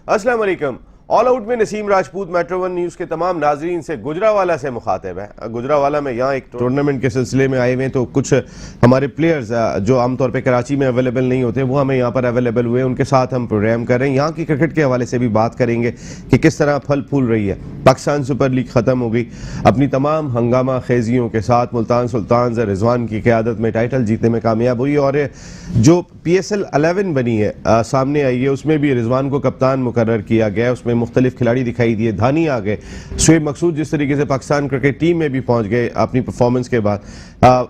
अस्सलाम वालेकुम। All out में Naseem Rajput metro one news के तमाम नाजरीन से गुजरावाला से मुखातिब है। गुजरावाला में यहाँ एक टूर्नामेंट के सिलसिले में आए हुए हैं, तो कुछ हमारे प्लेयर्स जो आमतौर पे कराची में अवेलेबल नहीं होते वो हमें यहाँ पर अवेलेबल हुए, उनके साथ हम प्रोग्राम कर रहे हैं। यहाँ की क्रिकेट के हवाले से भी बात करेंगे कि किस तरह फल फूल रही है। पाकिस्तान सुपर लीग ख़त्म हो गई, अपनी तमाम हंगामा खेजियों के साथ मुल्तान सुल्तान रिजवान की क़यादत में टाइटल जीतने में कामयाब हुई, और जो PSL 11 बनी है सामने आई है, उसमें भी रिजवान को कप्तान मुकर्रर किया गया। उसमें मुख्तलिफ खिलाड़ी दिखाई दिए, धानी आ गए, शुएब मकसूद जिस तरीके से पाकिस्तान क्रिकेट टीम में भी पहुंच गए अपनी परफॉर्मेंस के बाद,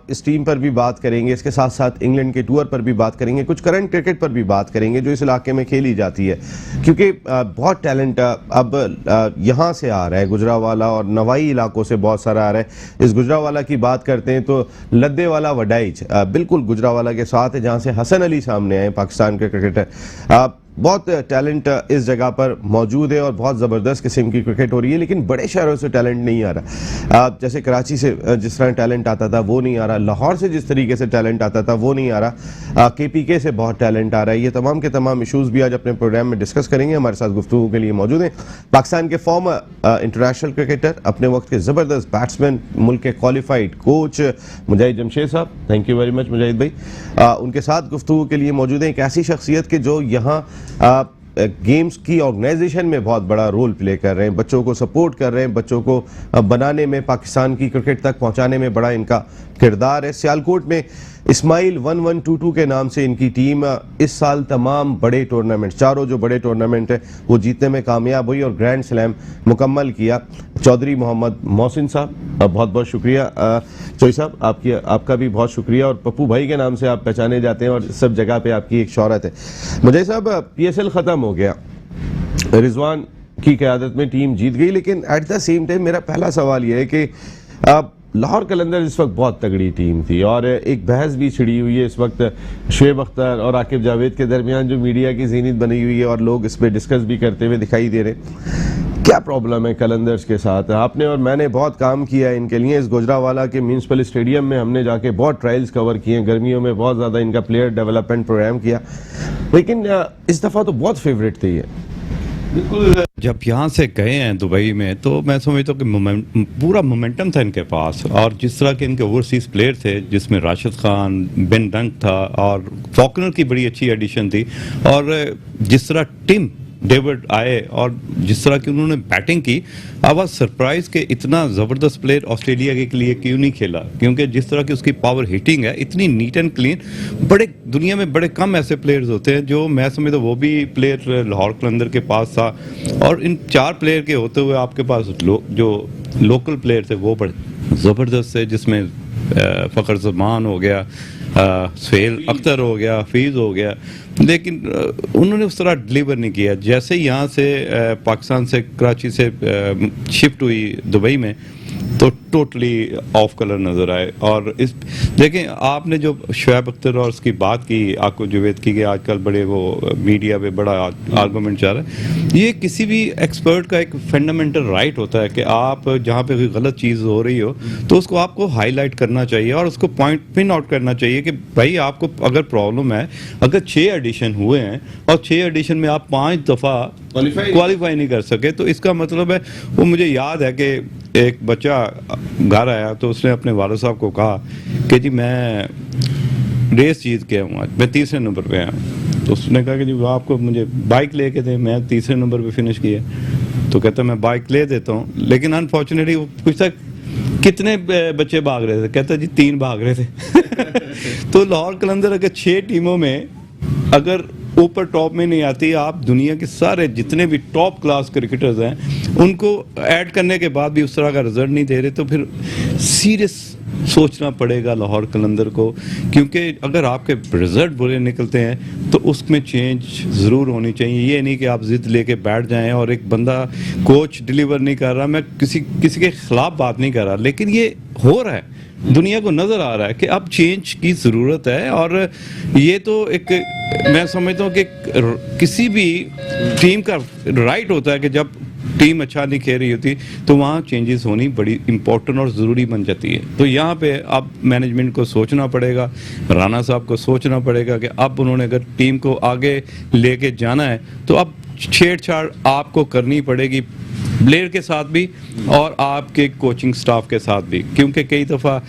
इस टीम पर भी बात करेंगे। इसके साथ साथ इंग्लैंड के टूर पर भी बात करेंगे, कुछ करंट क्रिकेट पर भी बात करेंगे जो इस इलाके में खेली जाती है, क्योंकि बहुत टैलेंट अब यहाँ से आ रहा है। गुजरावाला और नवाई इलाकों से बहुत सारा आ रहा है। इस गुजरावाला की बात करते हैं तो लद्दे वाला वडाइच बिल्कुल गुजरावाला के साथ है, जहाँ से हसन अली सामने आए पाकिस्तान के क्रिकेटर। बहुत टैलेंट इस जगह पर मौजूद है और बहुत ज़बरदस्त किस्म की क्रिकेट हो रही है, लेकिन बड़े शहरों से टैलेंट नहीं आ रहा। जैसे कराची से जिस तरह टैलेंट आता था वो नहीं आ रहा, लाहौर से जिस तरीके से टैलेंट आता था वो नहीं आ रहा, KPK से बहुत टैलेंट आ रहा है। ये तमाम के तमाम इशूज़ भी आज अपने प्रोग्राम में डिस्कस करेंगे। हमारे साथ गुफ्तगू के लिए मौजूद हैं पाकिस्तान के फॉर्मर इंटरनेशनल क्रिकेटर, अपने वक्त के ज़बरदस्त बैट्समैन, मुल्क के क्वालिफाइड कोच मुजाहिद जमशेद साहब। थैंक यू वेरी मच मुजाहिद भाई। उनके साथ गुफ्तगू के लिए मौजूद है एक ऐसी शख्सियत के जो यहाँ गेम्स की ऑर्गेनाइजेशन में बहुत बड़ा रोल प्ले कर रहे हैं, बच्चों को सपोर्ट कर रहे हैं, बच्चों को बनाने में, पाकिस्तान की क्रिकेट तक पहुंचाने में बड़ा इनका किरदार है। सियालकोट में इस्माइल 1122 के नाम से इनकी टीम इस साल तमाम बड़े टूर्नामेंट, चारों जो बड़े टूर्नामेंट है वो जीतने में कामयाब हुई और ग्रैंड स्लैम मुकम्मल किया। चौधरी मोहम्मद मोहसिन साहब बहुत बहुत शुक्रिया। चौधरी साहब आपका भी बहुत शुक्रिया, और पप्पू भाई के नाम से आप पहचाने जाते हैं और सब जगह पे आपकी एक शोहरत है। मुझे साहब PSL ख़त्म हो गया, रिजवान की क़यादत में टीम जीत गई, लेकिन एट द सेम टाइम मेरा पहला सवाल यह है कि लाहौर कलंदर इस वक्त बहुत तगड़ी टीम थी और एक बहस भी छिड़ी हुई है इस वक्त शुएब अख्तर और आकिब जावेद के दरमियान, जो मीडिया की ज़ीनियत बनी हुई है और लोग इस पर डिस्कस भी करते हुए दिखाई दे रहे हैं। क्या प्रॉब्लम है कलंदर्स के साथ? आपने और मैंने बहुत काम किया है इनके लिए। इस गुजरावाला के म्यूनसिपल स्टेडियम में हमने जाके बहुत ट्रायल्स कवर किए, गर्मियों में बहुत ज़्यादा इनका प्लेयर डेवलपमेंट प्रोग्राम किया, लेकिन इस दफ़ा तो बहुत फेवरेट थी ये। बिल्कुल, जब यहाँ से गए हैं दुबई में तो मैं समझता हूँ कि पूरा मोमेंटम था इनके पास, और जिस तरह के इनके ओवरसीज प्लेयर थे जिसमें राशिद खान, बिन डंक था और फॉकनर की बड़ी अच्छी एडिशन थी, और जिस तरह टिम डेविड आए और जिस तरह की उन्होंने बैटिंग की, अब सरप्राइज के इतना ज़बरदस्त प्लेयर ऑस्ट्रेलिया के लिए क्यों नहीं खेला, क्योंकि जिस तरह की उसकी पावर हिटिंग है, इतनी नीट एंड क्लीन, बड़े दुनिया में बड़े कम ऐसे प्लेयर्स होते हैं जो मैं समझता वो भी प्लेयर लाहौर कलंदर के पास था। और इन 4 प्लेयर के होते हुए आपके पास जो लोकल प्लेयर थे वो बड़े ज़बरदस्त थे, जिसमें फ़खर ज़मान हो गया, सुहेल अख्तर हो गया, हफीज़ हो गया, लेकिन उन्होंने उस तरह डिलीवर नहीं किया। जैसे यहाँ से पाकिस्तान से कराची से शिफ्ट हुई दुबई में तो टोटली ऑफ कलर नज़र आए। और इस देखें, आपने जो शुएब अख्तर और उसकी बात की, आकिब जावेद की, कि आजकल बड़े वो मीडिया पे बड़ा आर्गूमेंट चल रहा है, ये किसी भी एक्सपर्ट का एक फंडामेंटल राइट होता है कि आप जहाँ पे कोई गलत चीज़ हो रही हो तो उसको आपको हाईलाइट करना चाहिए और उसको पॉइंट पिन आउट करना चाहिए कि भाई आपको अगर प्रॉब्लम है, अगर 6 एडिशन हुए हैं और 6 एडिशन में आप 5 दफ़ा क्वालिफाई नहीं कर सके, तो इसका मतलब है, वो मुझे याद है कि एक बच्चा घर आया तो उसने अपने वालिद साहब को कहा कि जी मैं रेस जीत के आऊँ, आज मैं 3रे नंबर पे आया। तो उसने कहा कि जी आपको मुझे बाइक लेके दे, मैं 3रे नंबर पे फिनिश किया। तो कहता मैं बाइक ले देता हूँ, लेकिन अनफॉर्चुनेटली वो पूछता कितने बच्चे भाग रहे थे, कहता जी 3 भाग रहे थे। तो लाहौर कलंदर अगर 6 टीमों में अगर ऊपर टॉप में नहीं आती, आप दुनिया के सारे जितने भी टॉप क्लास क्रिकेटर्स हैं उनको ऐड करने के बाद भी उस तरह का रिजल्ट नहीं दे रहे, तो फिर सीरियस सोचना पड़ेगा लाहौर कलंदर को, क्योंकि अगर आपके रिजल्ट बुरे निकलते हैं तो उसमें चेंज ज़रूर होनी चाहिए। ये नहीं कि आप ज़िद लेके बैठ जाएं और एक बंदा कोच डिलीवर नहीं कर रहा, मैं किसी के ख़िलाफ़ बात नहीं कर रहा, लेकिन ये हो रहा है, दुनिया को नज़र आ रहा है कि अब चेंज की ज़रूरत है। और ये तो एक मैं समझता हूँ कि किसी भी टीम का राइट होता है कि जब टीम अच्छा नहीं खेल रही होती तो वहाँ चेंजेस होनी बड़ी इंपॉर्टेंट और ज़रूरी बन जाती है। तो यहाँ पे अब मैनेजमेंट को सोचना पड़ेगा, राना साहब को सोचना पड़ेगा कि अब उन्होंने अगर टीम को आगे लेके जाना है तो अब छेड़छाड़ आपको करनी पड़ेगी प्लेयर के साथ भी और आपके कोचिंग स्टाफ के साथ भी, क्योंकि कई दफ़ा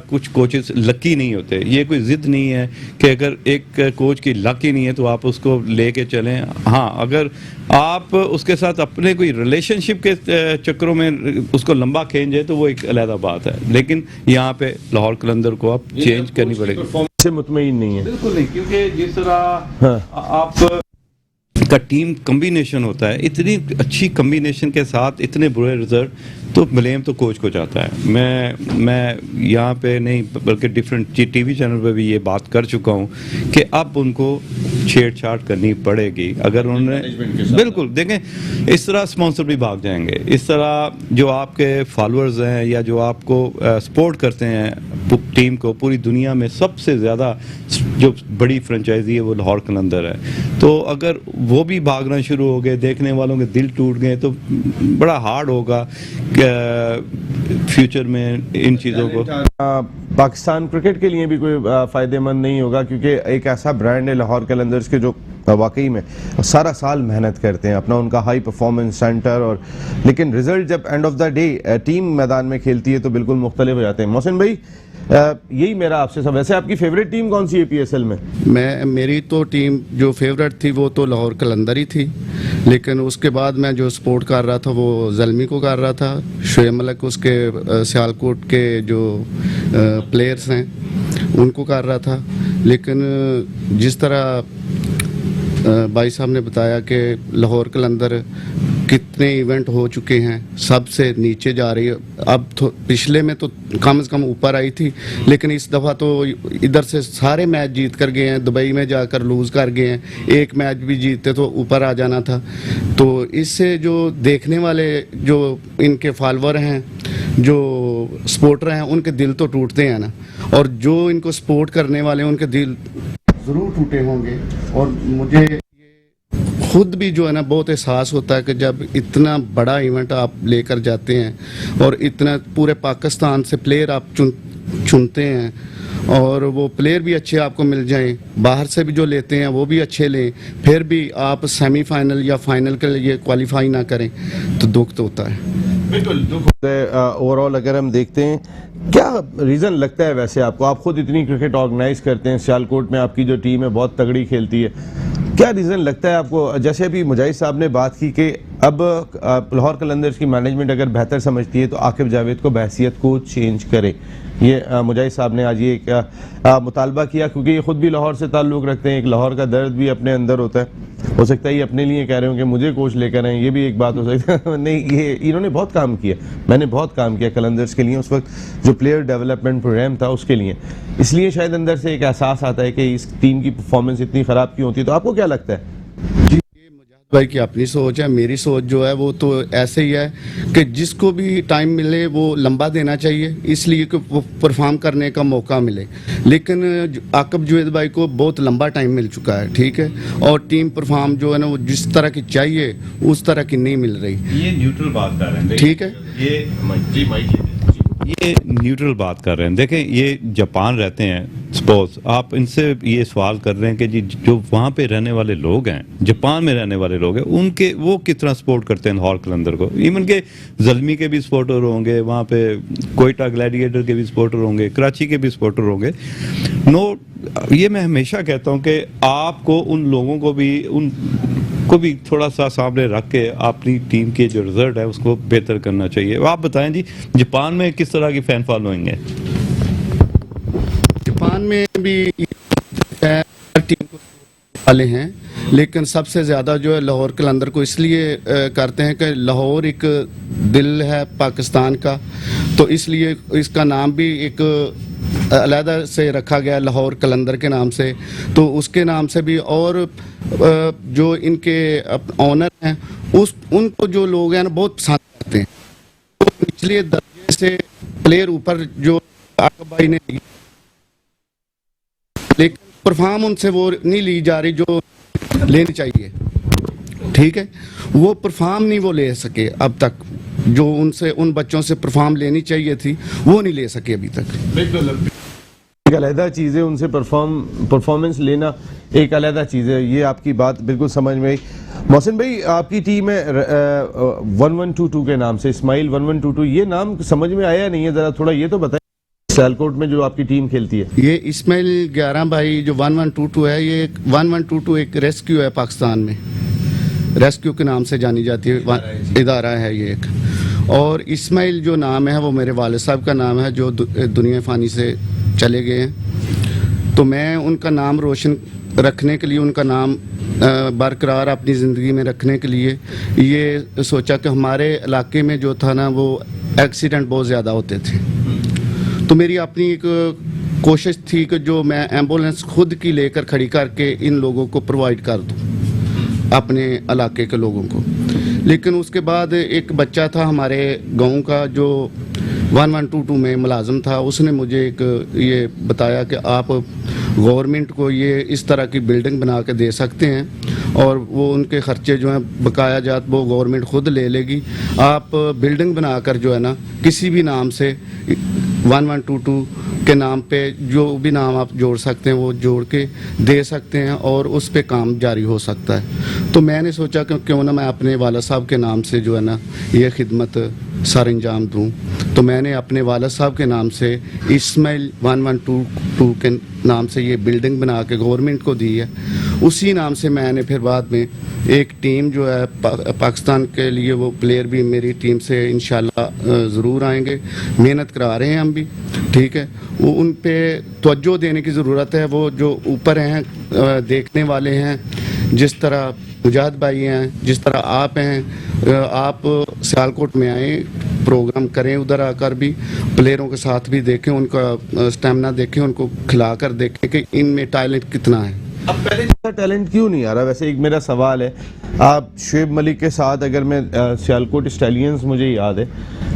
कुछ कोचेस लकी नहीं होते। ये कोई ज़िद नहीं है कि अगर एक कोच की लक ही नहीं है तो आप उसको लेके चलें। हाँ, अगर आप उसके साथ अपने कोई रिलेशनशिप के चक्करों में उसको लंबा खींचे तो वो एक अलग बात है, लेकिन यहाँ पे लाहौर कलंदर को आप चेंज करनी पड़ेगी। से मुतमईन नहीं है बिल्कुल नहीं, क्योंकि जिस तरह आप का टीम कम्बिनेशन होता है, इतनी अच्छी कम्बिनेशन के साथ इतने बुरे रिजल्ट, तो ब्लेम तो कोच को जाता है। मैं यहाँ पे नहीं बल्कि डिफरेंट टीवी चैनल पे भी ये बात कर चुका हूँ कि अब उनको छेड़छाड़ करनी पड़ेगी। अगर उन्होंने बिल्कुल देखें, इस तरह स्पॉन्सर भी भाग जाएंगे, इस तरह जो आपके फॉलोअर्स हैं या जो आपको सपोर्ट करते हैं टीम को, पूरी दुनिया में सबसे ज़्यादा जो बड़ी फ्रेंचाइजी है वो लाहौर कलंदर है। तो अगर वो भी भागना शुरू हो गए, देखने वालों के दिल टूट गए, तो बड़ा हार्ड होगा फ्यूचर में इन चीज़ों को। पाकिस्तान क्रिकेट के लिए भी कोई फ़ायदेमंद नहीं होगा, क्योंकि एक ऐसा ब्रांड है लाहौर कलंदर्स के जो वाकई में सारा साल मेहनत करते हैं अपना, उनका हाई परफॉर्मेंस सेंटर, और लेकिन रिजल्ट जब end of the day team मैदान में खेलती है तो बिल्कुल मुख्तलिफ हो जाते हैं। मोहसिन भाई, यही मेरा आपसे सब, वैसे आपकी फेवरेट टीम कौन सी है पीएसएल में? मेरी तो टीम जो फेवरेट थी वो तो लाहौर कलंदर ही थी, लेकिन उसके बाद मैं जो सपोर्ट कर रहा था वो ज़ल्मी को कर रहा था। शोएब मलिक उसके सियालकोट के जो प्लेयर्स हैं उनको कर रहा था। लेकिन जिस तरह भाई साहब ने बताया कि लाहौर कलंदर कितने इवेंट हो चुके हैं, सबसे नीचे जा रही है। अब तो पिछले में तो कम से कम ऊपर आई थी, लेकिन इस दफ़ा तो इधर से सारे मैच जीत कर गए हैं, दुबई में जाकर लूज़ कर गए हैं। एक मैच भी जीतते तो ऊपर आ जाना था। तो इससे जो देखने वाले जो इनके फॉलोअर हैं, जो सपोर्टर हैं, उनके दिल तो टूटते हैं ना, और जो इनको सपोर्ट करने वाले हैं उनके दिल ज़रूर टूटे होंगे। और मुझे खुद भी जो है ना बहुत एहसास होता है कि जब इतना बड़ा इवेंट आप लेकर जाते हैं और इतना पूरे पाकिस्तान से प्लेयर आप चुनते हैं और वो प्लेयर भी अच्छे आपको मिल जाएं, बाहर से भी जो लेते हैं वो भी अच्छे लें, फिर भी आप सेमीफाइनल या फाइनल के लिए क्वालिफाई ना करें तो दुख तो होता है। बिल्कुल दुख होता है। ओवरऑल अगर हम देखते हैं, क्या रीज़न लगता है वैसे आपको? आप खुद इतनी क्रिकेट ऑर्गेनाइज करते हैं, सियालकोट में आपकी जो टीम है बहुत तगड़ी खेलती है, क्या रीज़न लगता है आपको? जैसे अभी मुजाहिद साहब ने बात की कि अब लाहौर कलंदर्स की मैनेजमेंट अगर बेहतर समझती है तो आकिब जावेद को बहैसियत कोच चेंज करे। ये मुजाहिद साहब ने आज ये मुतालबा किया, क्योंकि ये खुद भी लाहौर से ताल्लुक़ रखते हैं, एक लाहौर का दर्द भी अपने अंदर होता है। हो सकता है ये अपने लिए कह रहे हो कि मुझे कोच लेकर आए, ये भी एक बात हो सकती है। नहीं, ये इन्होंने बहुत काम किया, मैंने बहुत काम किया कलंदर्स के लिए, उस वक्त जो प्लेयर डेवलपमेंट प्रोग्राम था उसके लिए। इसलिए शायद अंदर से एक एहसास आता है कि इस टीम की परफॉर्मेंस इतनी ख़राब क्यों होती है। तो आपको क्या लगता है? भाई की अपनी सोच है, मेरी सोच जो है वो तो ऐसे ही है कि जिसको भी टाइम मिले वो लंबा देना चाहिए, इसलिए कि वो परफॉर्म करने का मौका मिले। लेकिन आकिब जावेद भाई को बहुत लंबा टाइम मिल चुका है, ठीक है, और टीम परफॉर्म जो है ना वो जिस तरह की चाहिए उस तरह की नहीं मिल रही। ये न्यूट्रल बात कर रहे हैं, ठीक है, ये न्यूट्रल बात कर रहे हैं। देखें, ये जापान रहते हैं, सपोज आप इनसे ये सवाल कर रहे हैं कि जी जो वहाँ पे रहने वाले लोग हैं, जापान में रहने वाले लोग हैं, उनके वो कितना सपोर्ट करते हैं लाहौर कलंदर को। इवन के ज़ल्मी के भी सपोर्टर होंगे, वहाँ पे कोयटा ग्लैडिएटर के भी सपोर्टर होंगे, कराची के भी सपोर्टर होंगे। ये मैं हमेशा कहता हूँ कि आपको उन लोगों को भी थोड़ा सा सामने रख के अपनी टीम के जो रिजल्ट है उसको बेहतर करना चाहिए। आप बताएं जी, जापान में किस तरह की फैन फॉलोइंग है? जापान में भी टीम को वाले हैं, लेकिन सबसे ज़्यादा जो है लाहौर कलंदर को इसलिए करते हैं कि लाहौर एक दिल है पाकिस्तान का, तो इसलिए इसका नाम भी एक अलहदा से रखा गया लाहौर कलंदर के नाम से। तो उसके नाम से भी, और जो इनके ऑनर हैं उनको जो लोग हैं ना बहुत पसंद करते हैं, तो निचले दर्जे से प्लेयर ऊपर जो आकिब भाई ने, लेकिन परफॉर्म उनसे वो नहीं ली जा रही जो लेनी चाहिए, ठीक है, वो परफॉर्म नहीं वो ले सके अब तक, जो उनसे उन बच्चों से परफॉर्म लेनी चाहिए थी वो नहीं ले सके अभी तक। बिल्कुल एक अलहदा चीज़ है, उनसे परफॉर्मेंस लेना एक अलहदा चीज़ है। ये आपकी बात बिल्कुल समझ में आई। मोहसिन भाई, आपकी टीम है 1122 के नाम से, इस्माइल 1122, ये नाम समझ में आया नहीं है, जरा थोड़ा ये तो बताएं। सियालकोट में जो आपकी टीम खेलती है, ये इस्माइल 11 भाई जो 1122 है, ये 1122 एक रेस्क्यू है पाकिस्तान में, रेस्क्यू के नाम से जानी जाती है, इदारा है ये एक। और इस्माइल जो नाम है वो मेरे वालिद साहब का नाम है जो दुनिया फ़ानी से चले गए हैं। तो मैं उनका नाम रोशन रखने के लिए, उनका नाम बरकरार अपनी ज़िंदगी में रखने के लिए ये सोचा कि हमारे इलाके में जो था ना वो एक्सीडेंट बहुत ज़्यादा होते थे। तो मेरी अपनी एक कोशिश थी कि जो मैं एम्बुलेंस खुद की लेकर खड़ी करके इन लोगों को प्रोवाइड कर दूं, अपने इलाके के लोगों को। लेकिन उसके बाद एक बच्चा था हमारे गांव का जो 1122 में मुलाजम था, उसने मुझे एक ये बताया कि आप गवर्नमेंट को ये इस तरह की बिल्डिंग बना के दे सकते हैं और वो उनके खर्चे जो हैं बकाया जात वो गवर्नमेंट खुद ले लेगी। आप बिल्डिंग बनाकर जो है ना किसी भी नाम से 1122 के नाम पे जो भी नाम आप जोड़ सकते हैं वो जोड़ के दे सकते हैं और उस पे काम जारी हो सकता है। तो मैंने सोचा कि क्यों ना मैं अपने वाला साहब के नाम से जो है ना ये खिदमत सर अंजाम दूँ। तो मैंने अपने वालिद साहब के नाम से इस्माइल 1122 के नाम से ये बिल्डिंग बना के गवर्नमेंट को दी है। उसी नाम से मैंने फिर बाद में एक टीम जो है पाकिस्तान के लिए वो प्लेयर भी मेरी टीम से इंशाल्लाह ज़रूर आएंगे, मेहनत करा रहे हैं हम भी, ठीक है। वो उन पे तवज्जो देने की ज़रूरत है। वो जो ऊपर हैं देखने वाले हैं, जिस तरह मुजाहिद भाई हैं, जिस तरह आप हैं, आप सियालकोट में आए, प्रोग्राम करें, उधर आकर भी प्लेयरों के साथ भी देखें, उनका स्टेमिना देखें, उनको खिलाकर देखें कि इनमें टैलेंट कितना है। अब पहले जैसा टैलेंट क्यों नहीं आ रहा? वैसे एक मेरा सवाल है, आप शुएब मलिक के साथ, अगर मैं सियालकोट स्टैलियंस मुझे याद है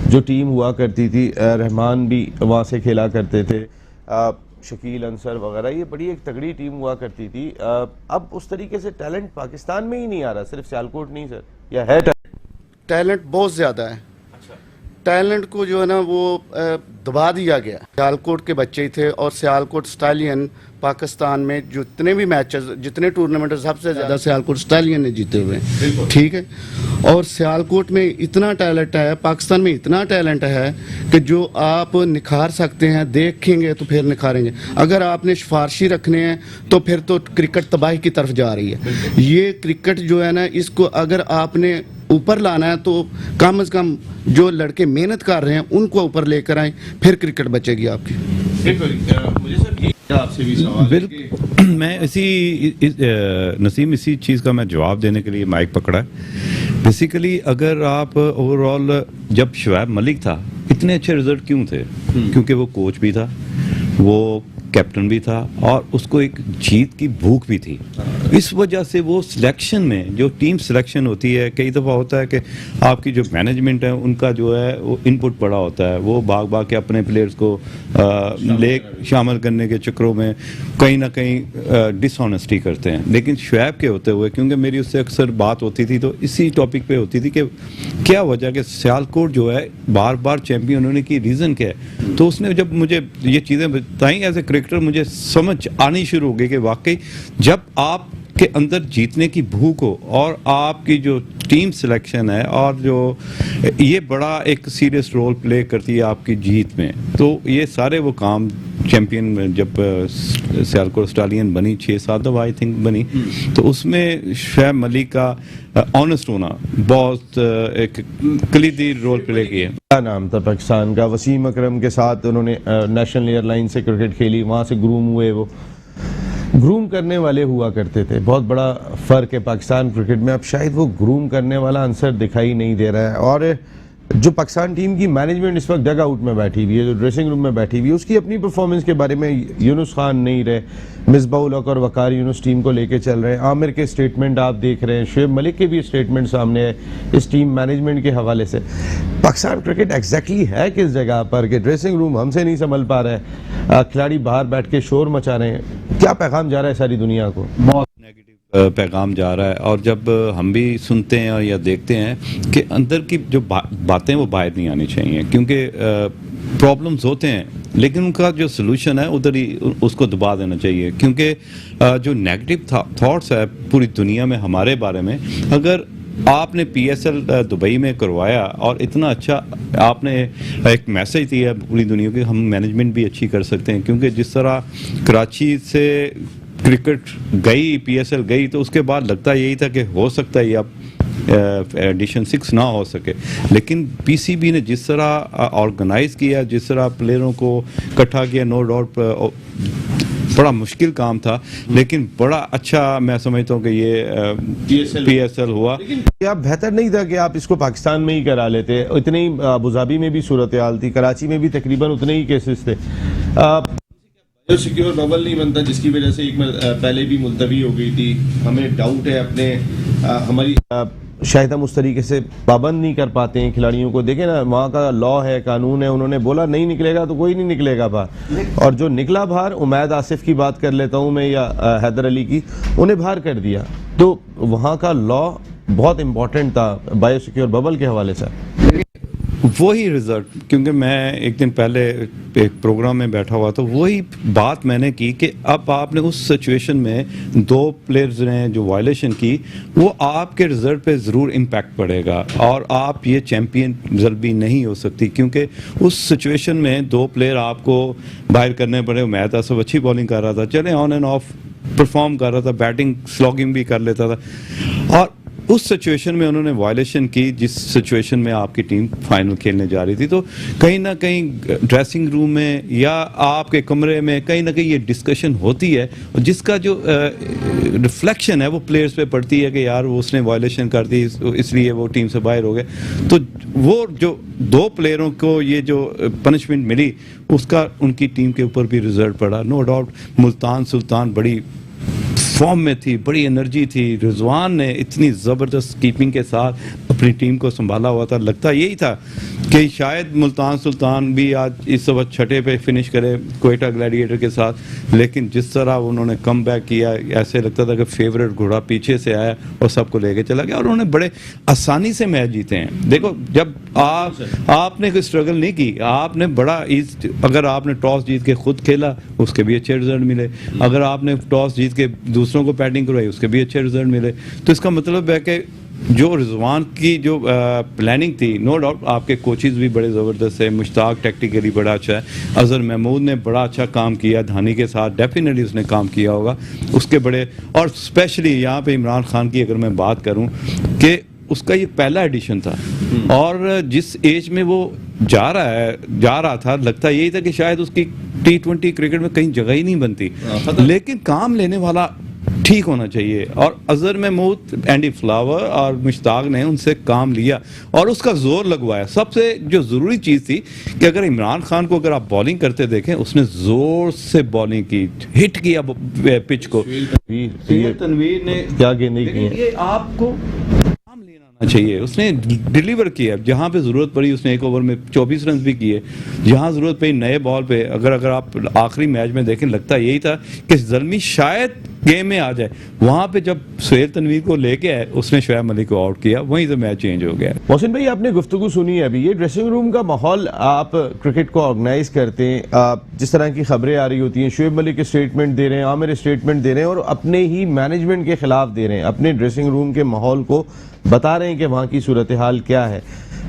जो टीम हुआ करती थी, रहमान भी वहाँ से खेला करते थे, शकील अंसर वगैरह, ये बड़ी एक तगड़ी टीम हुआ करती थी। अब उस तरीके से टैलेंट पाकिस्तान में ही नहीं आ रहा, सिर्फ सियालकोट नहीं सर, या है टैलेंट बहुत ज़्यादा है। टैलेंट को जो है ना वो दबा दिया गया। सियालकोट के बच्चे थे और सियालकोट स्टालियन पाकिस्तान में जितने भी मैचेस, जितने टूर्नामेंट, सबसे ज़्यादा सियालकोट स्टालियन ने जीते हुए हैं, ठीक है। और सियालकोट में इतना टैलेंट है, पाकिस्तान में इतना टैलेंट है कि जो आप निखार सकते हैं, देखेंगे तो फिर निखारेंगे। अगर आपने सिफारशी रखने हैं तो फिर तो क्रिकेट तबाही की तरफ जा रही है। ये क्रिकेट जो है ना, इसको अगर आपने ऊपर लाना है तो कम से कम जो लड़के मेहनत कर रहे हैं उनको ऊपर लेकर आए, फिर क्रिकेट बचेगी आपकी। मुझे सर आपसे भी सवाल बिल्कुल, मैं नसीम इसी चीज़ का मैं जवाब देने के लिए माइक पकड़ा है। बेसिकली अगर आप ओवरऑल, जब शुएब मलिक था इतने अच्छे रिजल्ट क्यों थे? क्योंकि वो कोच भी था, वो कैप्टन भी था और उसको एक जीत की भूख भी थी। इस वजह से वो सिलेक्शन में, जो टीम सिलेक्शन होती है, कई दफ़ा होता है कि आपकी जो मैनेजमेंट है उनका जो है वो इनपुट पड़ा होता है, वो भाग भाग के अपने प्लेयर्स को शामिल करने के चक्करों में कहीं ना कहीं डिसऑनेस्टी करते हैं। लेकिन शुएब के होते हुए, क्योंकि मेरी उससे अक्सर बात होती थी तो इसी टॉपिक पे होती थी कि क्या वजह कि सियालकोट जो है बार बार चैम्पियन होने की रीज़न क्या है। तो उसने जब मुझे ये चीज़ें बताई एज ए क्रिकेटर, मुझे समझ आनी शुरू हो गई कि वाकई जब आप के अंदर जीतने की भूख हो और आपकी जो टीम सिलेक्शन है और जो ये बड़ा एक सीरियस रोल प्ले करती है आपकी जीत में, तो ये सारे वो काम चैम्पियन में जब सियालकोट स्टालियन बनी 6-7 दफ़ा आई थिंक बनी, तो उसमें शुएब मलिक का ऑनेस्ट होना बहुत एक कलीदी रोल प्ले किया। क्या नाम था पाकिस्तान का? वसीम अकरम के साथ उन्होंने नेशनल एयरलाइन से क्रिकेट खेली, वहाँ से ग्रूम हुए। वो ग्रूम करने वाले हुआ करते थे, बहुत बड़ा फ़र्क है पाकिस्तान क्रिकेट में। अब शायद वो ग्रूम करने वाला आंसर दिखाई नहीं दे रहा है। और जो पाकिस्तान टीम की मैनेजमेंट इस वक्त डग आउट में बैठी हुई है, जो ड्रेसिंग रूम में बैठी हुई है, उसकी अपनी परफॉर्मेंस के बारे में यूनुस खान नहीं रहे, मिसबाह-उल हक और वकार यूनुस टीम को लेके चल रहे हैं। आमिर के स्टेटमेंट आप देख रहे हैं, शुएब मलिक के भी स्टेटमेंट सामने है इस टीम मैनेजमेंट के हवाले से। पाकिस्तान क्रिकेट एग्जैक्टली है किस जगह पर कि ड्रेसिंग रूम हमसे नहीं संभल पा रहा है, खिलाड़ी बाहर बैठ के शोर मचा रहे हैं? क्या पैगाम जा रहा है सारी दुनिया को? बहुत नेगेटिव पैगाम जा रहा है। और जब हम भी सुनते हैं या देखते हैं कि अंदर की जो बातें वो बाहर नहीं आनी चाहिए, क्योंकि प्रॉब्लम्स होते हैं, लेकिन उनका जो सोल्यूशन है उधर ही उसको दबा देना चाहिए, क्योंकि जो नेगेटिव थॉट्स है पूरी दुनिया में हमारे बारे में, अगर आपने पीएसएल दुबई में करवाया और इतना अच्छा आपने एक मैसेज दिया पूरी दुनिया की, हम मैनेजमेंट भी अच्छी कर सकते हैं, क्योंकि जिस तरह कराची से क्रिकेट गई, पीएसएल गई, तो उसके बाद लगता यही था कि हो सकता है अब एडिशन 6 ना हो सके, लेकिन पीसीबी ने जिस तरह ऑर्गेनाइज किया, जिस तरह प्लेयरों को इकट्ठा किया, नो डाउट बड़ा मुश्किल काम था, लेकिन बड़ा अच्छा मैं समझता हूँ कि ये पीएसएल हुआ। लेकिन क्या बेहतर नहीं था कि आप इसको पाकिस्तान में ही करा लेते? इतने ही अबुधाबी में भी सूरत हाल थी, कराची में भी तकरीबन उतने ही केसेस थे। जो सिक्योर बबल नहीं बनता, जिसकी वजह से एक पहले भी मुलतवी हो गई थी। हमें डाउट है अपने हमारी शायद हम उस तरीके से पाबंद नहीं कर पाते हैं खिलाड़ियों को। देखें ना, वहाँ का लॉ है, कानून है, उन्होंने बोला नहीं निकलेगा तो कोई नहीं निकलेगा बाहर, और जो निकला बाहर, उमैद आसिफ की बात कर लेता हूँ मैं या हैदर अली की, उन्हें बाहर कर दिया। तो वहाँ का लॉ बहुत इंपॉर्टेंट था बायो सिक्योर बबल के हवाले से। वही रिजल्ट, क्योंकि मैं एक दिन पहले एक प्रोग्राम में बैठा हुआ, तो वही बात मैंने की कि अब आपने उस सिचुएशन में 2 प्लेयर्स ने जो वायलेशन की, वो आपके रिजल्ट पे ज़रूर इम्पैक्ट पड़ेगा और आप ये चैम्पियन रिजल्ट भी नहीं हो सकती, क्योंकि उस सिचुएशन में 2 प्लेयर आपको बाहर करने पड़े। उमैद आसिफ अच्छी बॉलिंग कर रहा था, चले ऑन एंड ऑफ परफॉर्म कर रहा था, बैटिंग स्लॉगिंग भी कर लेता था, और उस सिचुएशन में उन्होंने वायलेशन की जिस सिचुएशन में आपकी टीम फाइनल खेलने जा रही थी। तो कहीं ना कहीं ड्रेसिंग रूम में या आपके कमरे में कहीं ना कहीं ये डिस्कशन होती है, और जिसका जो रिफ्लेक्शन है वो प्लेयर्स पे पड़ती है कि यार वो उसने वायलेशन कर दी इसलिए वो टीम से बाहर हो गए। तो वो जो 2 प्लेयरों को ये जो पनिशमेंट मिली, उसका उनकी टीम के ऊपर भी रिजल्ट पड़ा। नो डाउट मुल्तान सुल्तान बड़ी फॉर्म में थी, बड़ी एनर्जी थी, रिजवान ने इतनी ज़बरदस्त कीपिंग के साथ अपनी टीम को संभाला हुआ था। लगता यही था कि शायद मुल्तान सुल्तान भी आज इस वक्त 6ठे पे फिनिश करे क्वेटा ग्लैडिएटर के साथ, लेकिन जिस तरह उन्होंने कम बैक किया, ऐसे लगता था कि फेवरेट घोड़ा पीछे से आया और सबको लेके चला गया, और उन्होंने बड़े आसानी से मैच जीते हैं। देखो, जब आपने कोई स्ट्रगल नहीं की, आपने बड़ा अगर आपने टॉस जीत के खुद खेला, उसके भी अच्छे रिजल्ट मिले, अगर आपने टॉस जीत के दूसरों को बैटिंग करवाई, उसके भी अच्छे रिजल्ट मिले। तो इसका मतलब है कि जो रिजवान की जो प्लानिंग थी, नो डाउट आपके कोचेस भी बड़े ज़बरदस्त है, मुश्ताक टैक्टिकली बड़ा अच्छा है, अजहर महमूद ने बड़ा अच्छा काम किया, धानी के साथ डेफिनेटली उसने काम किया होगा उसके बड़े, और स्पेशली यहाँ पे इमरान खान की अगर मैं बात करूँ कि उसका ये पहला एडिशन था, और जिस एज में वो जा रहा था, लगता यही था कि शायद उसकी T20 क्रिकेट में कहीं जगह ही नहीं बनती, लेकिन काम लेने वाला ठीक होना चाहिए, और अजहर महमूद, एंडी फ्लावर और मुश्ताक ने उनसे काम लिया और उसका जोर लगवाया। सबसे जो ज़रूरी चीज़ थी कि अगर इमरान खान को अगर आप बॉलिंग करते देखें, उसने ज़ोर से बॉलिंग की, हिट किया पिच को। तनवीर ने क्या गेंदें की हैं? ये आपको काम लेना आना चाहिए, उसने डिलीवर किया। जहाँ पे ज़रूरत पड़ी उसने 1 ओवर में 24 रन भी किए, जहाँ ज़रूरत पड़ी नए बॉल पे। अगर आप आखिरी मैच में देखें, लगता यही था कि ज़ल्मी शायद गेम में आ जाए, वहाँ पे जब सुहेल तनवीर को लेके आए, उसने शोएब मलिक को आउट किया, वहीं से मैच चेंज हो गया। मोहसिन भाई, आपने गुफ्तगू सुनी है अभी, ये ड्रेसिंग रूम का माहौल, आप क्रिकेट को ऑर्गेनाइज करते हैं, जिस तरह की खबरें आ रही होती हैं, शोएब मलिक के स्टेटमेंट दे रहे हैं, आमिर स्टेटमेंट दे रहे हैं, और अपने ही मैनेजमेंट के खिलाफ दे रहे हैं, अपने ड्रेसिंग रूम के माहौल को बता रहे हैं कि वहाँ की सूरत हाल क्या है।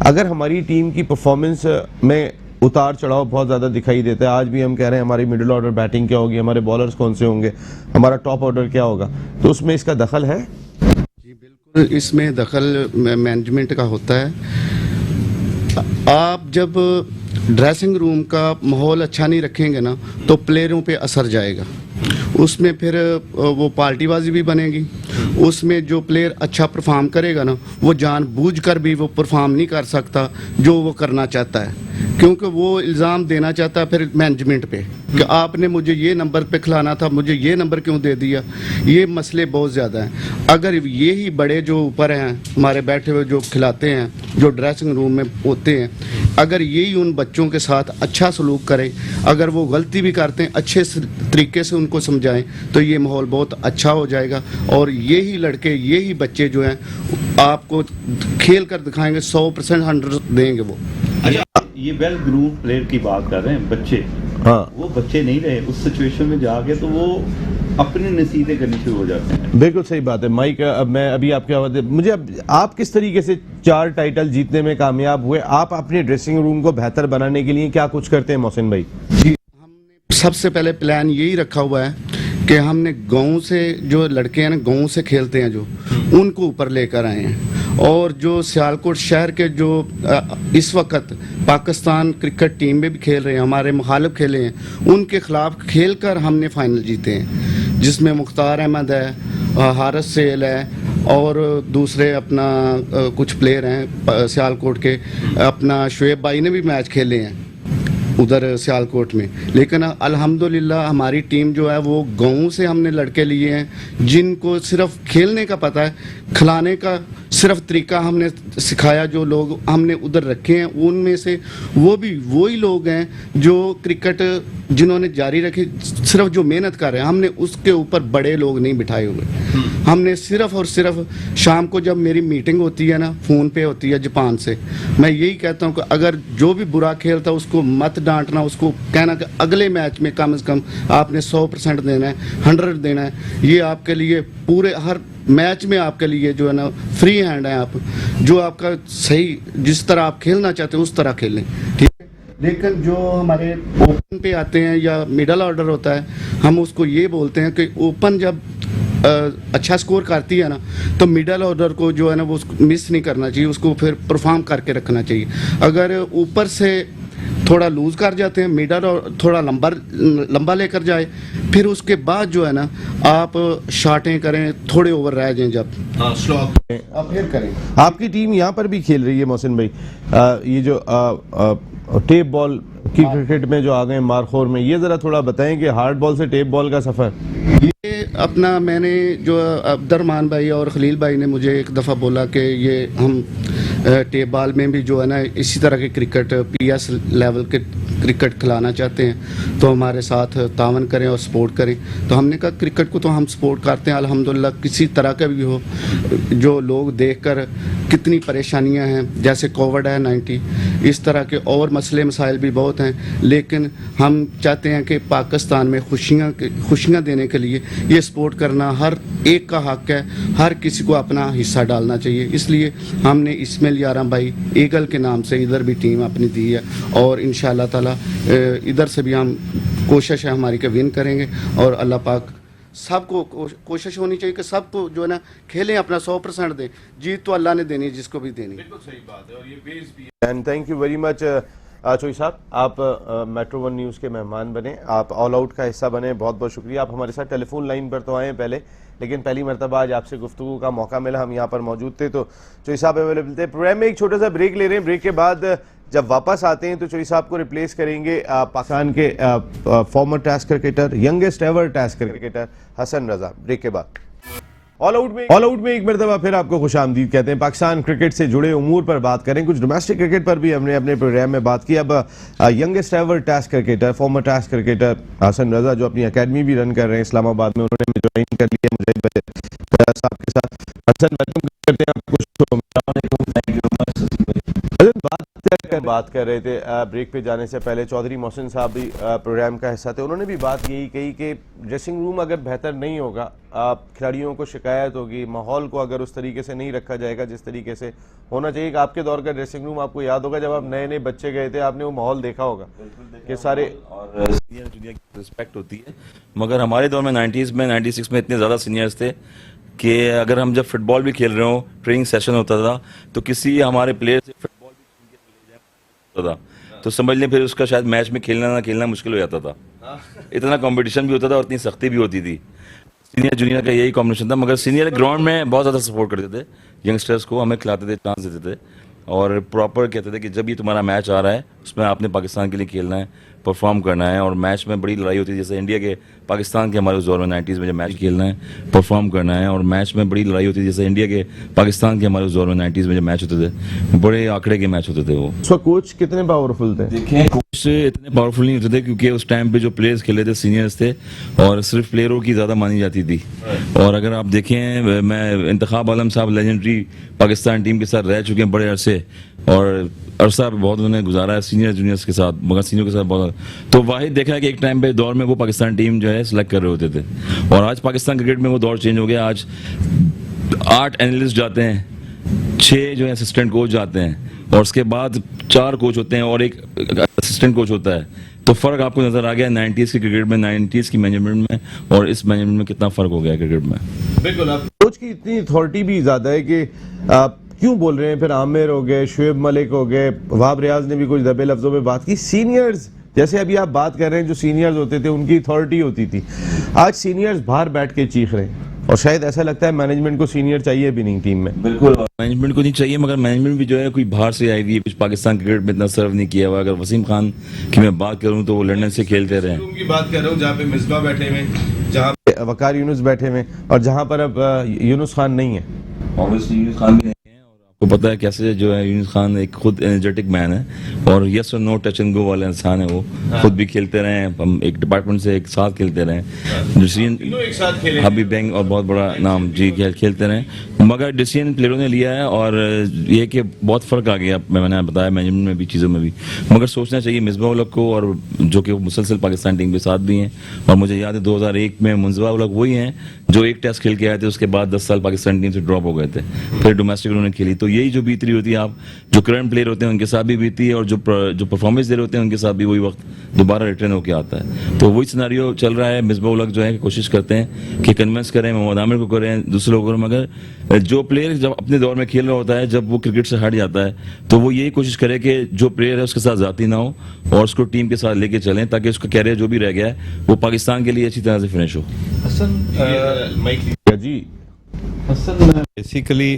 अगर हमारी टीम की परफॉर्मेंस में उतार चढ़ाव बहुत ज़्यादा दिखाई देता है, आज भी हम कह रहे हैं हमारी मिडिल ऑर्डर बैटिंग क्या होगी, हमारे बॉलर्स कौन से होंगे, हमारा टॉप ऑर्डर क्या होगा, तो उसमें इसका दखल है? जी बिल्कुल, इसमें दखल मैनेजमेंट का होता है। आप जब ड्रेसिंग रूम का माहौल अच्छा नहीं रखेंगे ना, तो प्लेयरों पे असर जाएगा, उसमें फिर वो पार्टीबाजी भी बनेगी। उसमें जो प्लेयर अच्छा परफॉर्म करेगा ना, वो जानबूझकर भी वो परफॉर्म नहीं कर सकता जो वो करना चाहता है, क्योंकि वो इल्ज़ाम देना चाहता है फिर मैनेजमेंट पे कि आपने मुझे ये नंबर पे खिलाना था, मुझे ये नंबर क्यों दे दिया। ये मसले बहुत ज़्यादा हैं। अगर ये ही बड़े जो ऊपर हैं हमारे बैठे हुए जो खिलाते हैं, जो ड्रेसिंग रूम में होते हैं, अगर यही उन बच्चों के साथ अच्छा सलूक करें, अगर वो गलती भी करते हैं अच्छे तरीके से उनको समझाएं, तो ये माहौल बहुत अच्छा हो जाएगा। और यही लड़के, यही बच्चे जो हैं आपको खेल कर दिखाएंगे, 100% 100 देंगे वो। ये वेल ग्रूम प्लेयर की बात कर रहे हैं, बच्चे हाँ वो बच्चे नहीं रहे उस सिचुएशन में जाके, तो वो अपनी नसीहतें करनी शुरू हो जाते हैं। बिल्कुल सही बात है माइक। अब मैं अभी आपके आवाज़ मुझे आप किस तरीके से 4 टाइटल जीतने में कामयाब हुए? आप अपने ड्रेसिंग रूम को बेहतर बनाने के लिए क्या कुछ करते हैं मोहसिन भाई? सबसे पहले प्लान यही रखा हुआ है कि हमने गांव से जो लड़के हैं ना, गांव से खेलते हैं जो, उनको ऊपर लेकर आए हैं। और जो सियालकोट शहर के जो इस वक्त पाकिस्तान क्रिकेट टीम में भी खेल रहे हैं, हमारे मुखालिफ खेले हैं, उनके खिलाफ खेलकर हमने फाइनल जीते हैं, जिसमें मुख्तार अहमद है, हारिस सेल है और दूसरे अपना कुछ प्लेयर हैं सियालकोट के, अपना शुएब भाई ने भी मैच खेले हैं उधर सियालकोट में। लेकिन अल्हम्दुलिल्लाह हमारी टीम जो है वो गाँव से हमने लड़के लिए हैं जिनको सिर्फ खेलने का पता है, खिलाने का सिर्फ तरीका हमने सिखाया। जो लोग हमने उधर रखे हैं उनमें से वो भी वही लोग हैं जो क्रिकेट जिन्होंने जारी रखी, सिर्फ जो मेहनत कर रहे हैं, हमने उसके ऊपर बड़े लोग नहीं बिठाए हुए। हमने सिर्फ और सिर्फ शाम को जब मेरी मीटिंग होती है ना, फ़ोन पे होती है जापान से, मैं यही कहता हूँ कि अगर जो भी बुरा खेलता है उसको मत डांटना, उसको कहना कि अगले मैच में कम से कम आपने 100% देना है, 100 देना है। ये आपके लिए पूरे हर मैच में आपके लिए जो है ना फ्री हैंड है, आप जो आपका सही जिस तरह आप खेलना चाहते हैं उस तरह खेलें, ठीक है। लेकिन जो हमारे ओपन पे आते हैं या मिडल ऑर्डर होता है, हम उसको ये बोलते हैं कि ओपन जब अच्छा स्कोर करती है ना, तो मिडल ऑर्डर को जो है ना वो मिस नहीं करना चाहिए, उसको फिर परफॉर्म करके रखना चाहिए। अगर ऊपर से थोड़ा लूज़ कर जाते हैं, मिडल और थोड़ा लंबा लेकर जाए, फिर उसके बाद जो है ना आप शॉटें करें, थोड़े ओवर रह जाएं जब आप फिर करें। आपकी टीम यहाँ पर भी खेल रही है मोहसिन भाई, ये जो टेप बॉल की क्रिकेट में जो आ गए मारखोर में, ये ज़रा थोड़ा बताएं कि हार्ड बॉल से टेप बॉल का सफ़र। ये अपना मैंने जो अब्दुर्रहमान भाई और खलील भाई ने मुझे एक दफ़ा बोला कि ये हम टेप बॉल में भी जो है ना इसी तरह के क्रिकेट PS लेवल के क्रिकेट खिलाना चाहते हैं, तो हमारे साथ तावन करें और सपोर्ट करें। तो हमने कहा क्रिकेट को तो हम सपोर्ट करते हैं अल्हम्दुलिल्लाह, किसी तरह का भी हो। जो लोग देखकर कितनी परेशानियां हैं, जैसे कोविड-19, इस तरह के और मसले मसाइल भी बहुत हैं, लेकिन हम चाहते हैं कि पाकिस्तान में खुशियाँ देने के लिए ये सपोर्ट करना हर एक का हक है, हर किसी को अपना हिस्सा डालना चाहिए। इसलिए हमने इस्माइल यारां भाई ईगल के नाम से इधर भी टीम अपनी दी है, और इंशाअल्लाह ताला इधर से भी हम कोशिश है हमारी कि विन करेंगे। और अल्लाह पाक सबको कोशिश होनी चाहिए कि सबको जो है ना खेलें, अपना 100% दें। जीत तो अल्लाह ने देनी है जिसको भी देनी है। बिल्कुल सही बात है, और ये बेस भी है। And thank you very much Choi साहब, आप मेट्रो 1 न्यूज़ के मेहमान बने, आप ऑल आउट का हिस्सा बने, बहुत बहुत शुक्रिया। आप हमारे साथ टेलीफोन लाइन पर तो आए पहले, लेकिन पहली मरतबा आज आपसे गुफ्तगू का मौका मिला, हम यहाँ पर मौजूद थे तो चोई साहब अवेलेबल थे। प्रोग्राम में एक छोटा सा ब्रेक ले रहे हैं, ब्रेक के बाद जब वापस आते हैं तो चोई साहब को रिप्लेस करेंगे पाकिस्तान के former test cricketer, youngest ever test cricketer Hasan Raza. Break के बाद ऑल आउट में एक मरतबा फिर आपको खुशामदीद कहते हैं। पाकिस्तान क्रिकेट से जुड़े उमूर पर बात करें, कुछ डोमेस्टिक क्रिकेट पर भी हमने अपने प्रोग्राम में बात की। अब youngest ever test cricketer, former test cricketer Hasan Raza, जो अपनी एकेडमी भी रन कर रहे हैं इस्लामाबाद में, उन्होंने ज्वाइन कर लिया मुजाहिद भाई साहब के साथ। हसन वेलकम करते हैं आपको। बात कर रहे थे ब्रेक पे जाने से पहले, चौधरी मोहसिन साहब भी प्रोग्राम का हिस्सा थे, उन्होंने भी बात यही कही कि ड्रेसिंग रूम अगर बेहतर नहीं होगा, खिलाड़ियों को शिकायत होगी, माहौल को अगर उस तरीके से नहीं रखा जाएगा जिस तरीके से होना चाहिए। कि आपके दौर का ड्रेसिंग रूम आपको याद होगा, जब आप नए नए बच्चे गए थे, आपने वो माहौल देखा होगा कि सारे और सीनियर जूनियर की रिस्पेक्ट होती है। मगर हमारे दौर में 90s में 96 में इतने ज़्यादा सीनियर्स थे कि अगर हम जब फुटबॉल भी खेल रहे हो, ट्रेनिंग सेशन होता था, तो किसी हमारे प्लेयर से फुटबॉल भी था, तो समझ लें फिर उसका शायद मैच में खेलना ना खेलना मुश्किल हो जाता था। इतना कंपटीशन भी होता था और इतनी सख्ती भी होती थी। सीनियर जूनियर का यही कॉम्बिनेशन था। मगर सीनियर ग्राउंड में बहुत ज़्यादा सपोर्ट करते थे, यंगस्टर्स को हमें खिलाते थे, चांस देते थे, और प्रॉपर कहते थे कि जब ये तुम्हारा मैच आ रहा है उसमें आपने पाकिस्तान के लिए खेलना है, परफॉर्म करना है। और मैच में बड़ी लड़ाई होती थी, जैसे इंडिया के पाकिस्तान के हमारे उस दौर में 90s में जब मैच खेलना है, परफॉर्म करना है। और मैच में बड़ी लड़ाई होती थी, जैसे इंडिया के पाकिस्तान के हमारे उस दौर में 90s में जब मैच होते थे, बड़े आंकड़े के मैच होते थे वो। उस वक्त कोच कितने पावरफुल थे? देखें, कोच इतने पावरफुल नहीं होते थे क्योंकि उस टाइम पे जो प्लेयर्स खेले थे सीनियर्स थे, और सिर्फ प्लेयरों की ज़्यादा मानी जाती थी। और अगर आप देखें, मैं इंतखाब आलम साहब लेजेंडरी पाकिस्तान टीम के साथ रह चुके हैं बड़े अरसे, और अरसा बहुत उन्होंने गुजारा है सीनियर जूनियर्स के साथ, मगर सीनियर के साथ बहुत, तो वाहिद देखा है कि एक टाइम पे दौर में वो पाकिस्तान टीम जो है सिलेक्ट कर रहे होते थे, और आज पाकिस्तान क्रिकेट में वो दौर चेंज हो गया। आज 8 एनालिस्ट जाते हैं, 6 जो है असिस्टेंट कोच जाते हैं, और उसके बाद 4 कोच होते हैं और एक असिस्टेंट कोच होता है। तो फर्क आपको नजर आ गया 90s की क्रिकेट में, 90s की मैनेजमेंट में और इस मैनेजमेंट में कितना फर्क हो गया क्रिकेट में। बिल्कुल आप कोच की इतनी अथॉरिटी भी ज्यादा है कि आप क्यों बोल रहे हैं, फिर आमिर हो गए, शुएब मलिक हो गए, वहाब रियाज ने भी कुछ दबे लफ्जों में बात की। सीनियर्स जैसे अभी आप बात कर रहे हैं, जो सीनियर्स होते थे उनकी अथॉरिटी होती थी, आज सीनियर्स बाहर बैठ के चीख रहे हैं, और शायद ऐसा लगता है मैनेजमेंट को सीनियर चाहिए भी नहीं टीम में। बिल्कुल मैनेजमेंट को नहीं चाहिए, मगर मैनेजमेंट भी जो है कोई बाहर से आई हुई है, कुछ पाकिस्तान क्रिकेट में इतना सर्व नहीं किया हुआ। अगर वसीम खान की मैं बात करूं तो वो लंदन से खेलते रहे। उनकी बात कर रहा हूँ जहाँ पे मिसबा बैठे हुए, जहाँ वकार यूनुस बैठे हुए, और जहां पर अब यूनुस खान नहीं है। ऑब्वियसली यूनुस खान भी नहीं है, और आपको पता है कैसे जो है यूनुस खान एक खुद एनर्जेटिक मैन है, और यस और नो टच एंड गो वाला इंसान है वो। खुद भी खेलते रहे हैं, हम एक डिपार्टमेंट से एक साथ खेलते रहे, तीनों एक साथ खेले। हबीब बैंक और बहुत बड़ा नाम जी खेलते रहे, मगर डिसीजन प्लेयरों ने लिया है, और ये कि बहुत फ़र्क आ गया। मैंने बताया मैनेजमेंट में भी, चीज़ों में भी, मगर सोचना चाहिए मिसबा उल हक को, और जो कि मुसलसल पाकिस्तान टीम के साथ भी हैं। और मुझे याद है 2001 में मिसबा उल हक वही हैं जो एक टेस्ट खेल के आए थे, उसके बाद 10 साल पाकिस्तान टीम से ड्रॉप हो गए थे, फिर डोमेस्टिक उन्होंने खेली। तो यही जो बीत रही होती है, आप जो करंट प्लेयर होते हैं उनके साथ भी बीती है, और जो परफॉर्मेंस दे रहे होते हैं उनके साथ भी वही वक्त दोबारा रिटर्न होकर आता है। तो वही सिनारियो चल रहा है। मिसबा उल हक जो है कोशिश करते हैं कि कन्विंस करें, मोहम्मद आमिर को करें, दूसरे लोगों को, मगर जो प्लेयर जब अपने दौर में खेल रहा होता है, जब वो क्रिकेट से हट जाता है, तो वो यही कोशिश करे कि जो प्लेयर है उसके साथ जाती ना हो, और उसको टीम के साथ लेके चलें, ताकि उसका कैरियर जो भी रह गया है वो पाकिस्तान के लिए अच्छी तरह से फिनिश हो। जी बेसिकली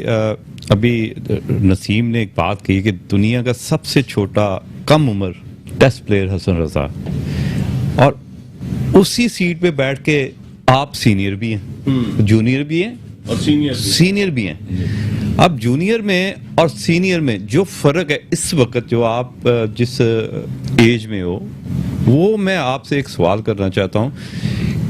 अभी नसीम ने एक बात कही कि दुनिया का सबसे छोटा कम उम्र टेस्ट प्लेयर हसन रजा, और उसी सीट पे बैठ के आप सीनियर भी हैं, जूनियर भी हैं और सीनियर भी हैं। अब जूनियर में और सीनियर में जो फर्क है इस वक्त, जो आप जिस एज में हो, वो मैं आपसे एक सवाल करना चाहता हूं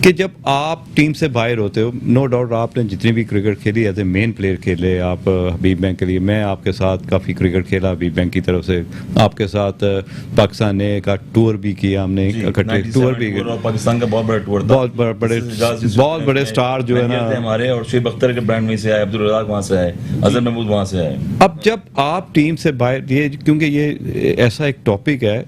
कि जब आप टीम से बाहर होते हो, नो डाउट आपने जितनी भी क्रिकेट खेली एज ए मेन प्लेयर खेले आप हबीब बैंक के लिए, मैं आपके साथ काफ़ी क्रिकेट खेला हबीब बैंक की तरफ से, आपके साथ पाकिस्तान ने का टूर भी किया, हमने इकट्ठे टूर भी किया, पाकिस्तान का बहुत बड़ा टूर था, बहुत बड़े स्टार जो है ना हमारे, और शुएब अख्तर के ब्रांड में से आए, अब्दुल रज़ाक वहाँ से आए, अजहर महमूद वहाँ से आए। अब जब आप टीम से बाहर, ये क्योंकि ये ऐसा एक टॉपिक है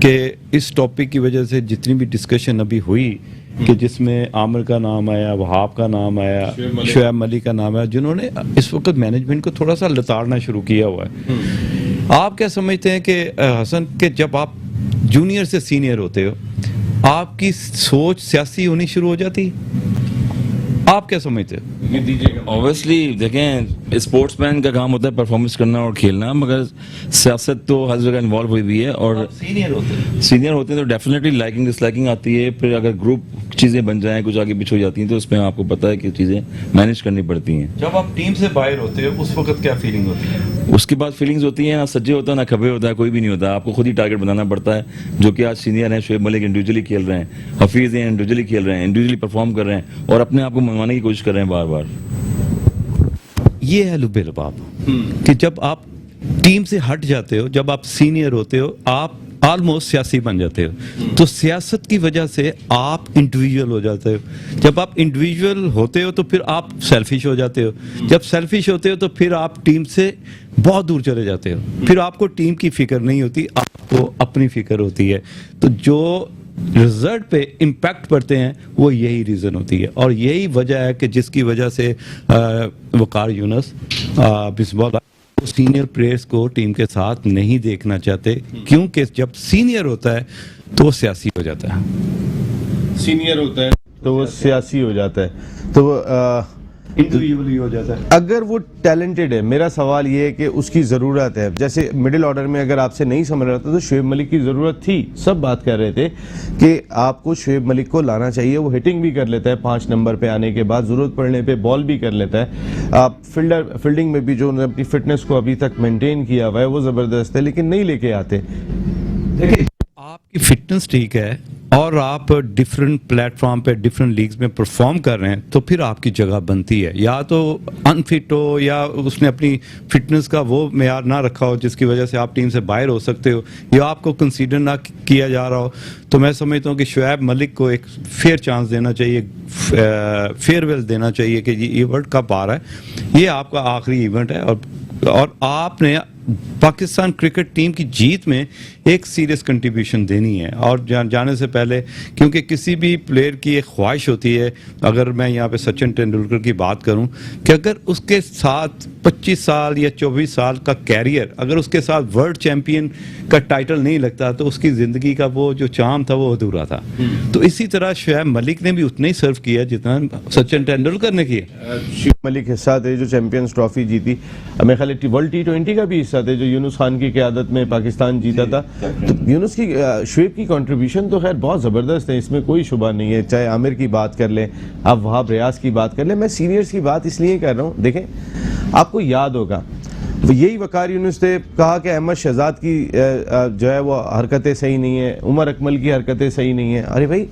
कि इस टॉपिक की वजह से जितनी भी डिस्कशन अभी हुई कि जिसमें आमिर का नाम आया, वहाब का नाम आया, शुएब मलिक का नाम आया, जिन्होंने इस वक्त मैनेजमेंट को थोड़ा सा लताड़ना शुरू किया हुआ है। आप क्या समझते हैं कि हसन के जब आप जूनियर से सीनियर होते हो, आपकी सोच सियासी होनी शुरू हो जाती, आप क्या समझते हो? ऑब्वियसली देखें, स्पोर्ट्समैन का काम होता है परफॉर्मेंस करना और खेलना, मगर सियासत तो हर जगह इन्वॉल्व हुई हुई है, और सीनियर होते हैं तो डेफिनेटली लाइकिंग डिसलाइकिंग आती है। फिर अगर ग्रुप चीज़ें बन जाएं, कुछ आगे पीछे हो जाती हैं, तो उसमें आपको पता है कि चीज़ें मैनेज करनी पड़ती हैं। जब आप टीम से बाहर होते हो उस वक्त क्या फीलिंग होती है? उसके बाद फीलिंग्स होती हैं, ना सज्जे होता है ना खबे होता है, कोई भी नहीं होता, आपको खुद ही टारगेट बनाना पड़ता है। जो कि आज सीनियर हैं, शुएब मलिक इंडिविजुअली खेल रहे हैं, हफीज़ हैं इंडिविजुअली खेल रहे हैं, इंडिविजुअली परफॉर्म कर रहे हैं, और अपने आप को मनवाने की कोशिश कर रहे हैं बार बार। ये है लुबे लबाब कि जब आप टीम से हट जाते हो, जब आप सीनियर होते हो, आप ऑलमोस्ट सियासी बन जाते हो, तो सियासत की वजह से आप इंडिविजुअल हो जाते हो। जब आप इंडिविजुअल होते हो तो फिर आप सेल्फिश हो जाते हो, जब सेल्फिश होते हो तो फिर आप टीम से बहुत दूर चले जाते हो, फिर आपको टीम की फिक्र नहीं होती, आपको अपनी फिक्र होती है। तो जो रिजल्ट पे इम्पैक्ट पड़ते हैं वो यही रीज़न होती है, और यही वजह है कि जिसकी वजह से वकार यूनुस बिस्मिल्लाह सीनियर प्लेयर्स को टीम के साथ नहीं देखना चाहते, क्योंकि जब सीनियर होता है तो वो सियासी हो जाता है, सीनियर होता है तो वो सियासी हो जाता है, तो वो इंडिविजुअली हो जाता है। अगर वो टैलेंटेड है, मेरा सवाल ये है कि उसकी ज़रूरत है। जैसे मिडिल ऑर्डर में अगर आपसे नहीं समझ रहा था तो शुएब मलिक की ज़रूरत थी, सब बात कर रहे थे कि आपको शुएब मलिक को लाना चाहिए, वो हिटिंग भी कर लेता है 5 नंबर पे आने के बाद, ज़रूरत पड़ने पे बॉल भी कर लेता है। आप फील्डिंग में भी जो उन्होंने अपनी फिटनेस को अभी तक मेनटेन किया हुआ है वो ज़बरदस्त है, लेकिन नहीं लेके आते। देखिए आपकी फिटनेस ठीक है, और आप डिफरेंट प्लेटफॉर्म पे डिफरेंट लीग्स में परफॉर्म कर रहे हैं तो फिर आपकी जगह बनती है। या तो अनफिट हो या उसने अपनी फिटनेस का वो मेयार ना रखा हो जिसकी वजह से आप टीम से बाहर हो सकते हो, या आपको कंसीडर ना किया जा रहा हो, तो मैं समझता हूँ कि शुएब मलिक को एक फेयर चांस देना चाहिए, फेयरवेल देना चाहिए कि ये वर्ल्ड कप आ रहा है, ये आपका आखिरी इवेंट है और आपने पाकिस्तान क्रिकेट टीम की जीत में एक सीरियस कंट्रीब्यूशन देनी है। और जाने से पहले, क्योंकि किसी भी प्लेयर की एक ख्वाहिश होती है, अगर मैं यहाँ पे सचिन तेंदुलकर की बात करूँ कि अगर उसके साथ 25 साल या 24 साल का कैरियर, अगर उसके साथ वर्ल्ड चैंपियन का टाइटल नहीं लगता तो उसकी ज़िंदगी का वो जो चार्म था वो अधूरा था। तो इसी तरह शुएब मलिक ने भी उतना ही सर्व किया जितना सचिन तेंदुलकर ने किया। शुएब मलिक हिस्सा थे जो चैंपियंस ट्रॉफी जीती, मेरे ख्याल वर्ल्ड T20 का भी हिस्सा थे जो यूनुस खान की क़यादत में पाकिस्तान जीता था। तो यूनुस की शुएब की कंट्रीब्यूशन तो खैर बहुत ज़बरदस्त है, इसमें कोई शुबा नहीं है। चाहे आमिर की बात कर लें, आप वहाब रियाज की बात कर लें, मैं सीनियर्स की बात इसलिए कर रहा हूँ। देखें, आपको याद होगा यही वकार यूनुस ने कहा कि अहमद शहजाद की जो है वो हरकतें सही नहीं है, उमर अकमल की हरकतें सही नहीं है। अरे भाई,